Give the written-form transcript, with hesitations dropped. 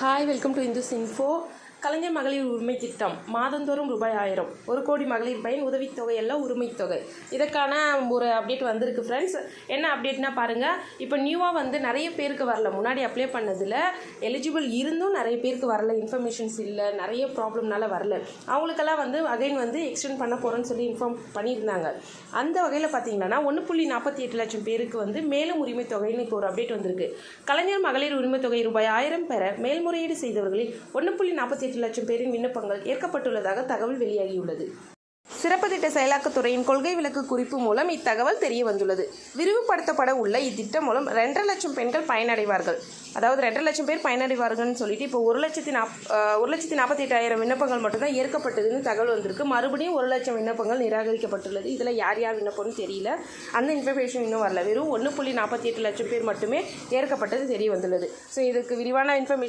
Hi, welcome to Indus Info. கலைஞர் மகளிர் உரிமை திட்டம் மாதந்தோறும் ரூபாய் 1000, 1 கோடி மகளிர் பயன் உதவித்தொகை எல்லாம் உரிமைத்தொகை. இதற்கான ஒரு அப்டேட் வந்திருக்கு ஃப்ரெண்ட்ஸ். என்ன அப்டேட்னா பாருங்கள், இப்போ நியூவாக நிறைய பேருக்கு வரல. முன்னாடி அப்ளை பண்ணதில் எலிஜிபிள் இருந்தும் நிறைய பேருக்கு வரல, இன்ஃபர்மேஷன்ஸ் இல்லை, நிறைய ப்ராப்ளம்னால வரல. அவங்களுக்கெல்லாம் அகைன் எக்ஸ்டெண்ட் பண்ண போகிறோன்னு சொல்லி இன்ஃபார்ம் பண்ணியிருந்தாங்க. அந்த வகையில் பார்த்தீங்கன்னா 1.48 லட்சம் பேருக்கு மேலும் உரிமைத்தொகைன்னு இப்போ ஒரு அப்டேட் வந்திருக்கு. கலைஞர் மகளிர் உரிமைத்தொகை ரூபாய் 1000 பெற மேல்முறையீடு செய்தவர்களில் 1.48 லட்சம் பேரின் விண்ணப்பங்கள் ஏற்கப்பட்டுள்ளதாக தகவல் வெளியாகியுள்ளது. சிறப்பு திட்ட செயலாக்கத்துறையின் கொள்கை விளக்கு குறிப்பு மூலம் இத்தகவல் தெரிய வந்துள்ளது. விரிவுபடுத்தப்பட உள்ள இத்திட்டம் மூலம் 2.5 லட்சம் பெண்கள் பயனடைவார்கள். அதாவது 2.5 லட்சம் பேர் பயனடைவார்கள்னு சொல்லிட்டு இப்போ 1,48,000 விண்ணப்பங்கள் மட்டும்தான் ஏற்கப்பட்டதுன்னு தகவல் வந்திருக்கு. மறுபடியும் 1 லட்சம் விண்ணப்பங்கள் நிராகரிக்கப்பட்டுள்ளது. இதில் யார் விண்ணப்பம்னு தெரியல, அந்த இன்ஃபர்மேஷன் இன்னும் வரல. வெறும் 1.48 லட்சம் பேர் மட்டுமே ஏற்கப்பட்டது தெரிய வந்துள்ளது. ஸோ இதுக்கு விரிவான இன்ஃபர்மேஷன்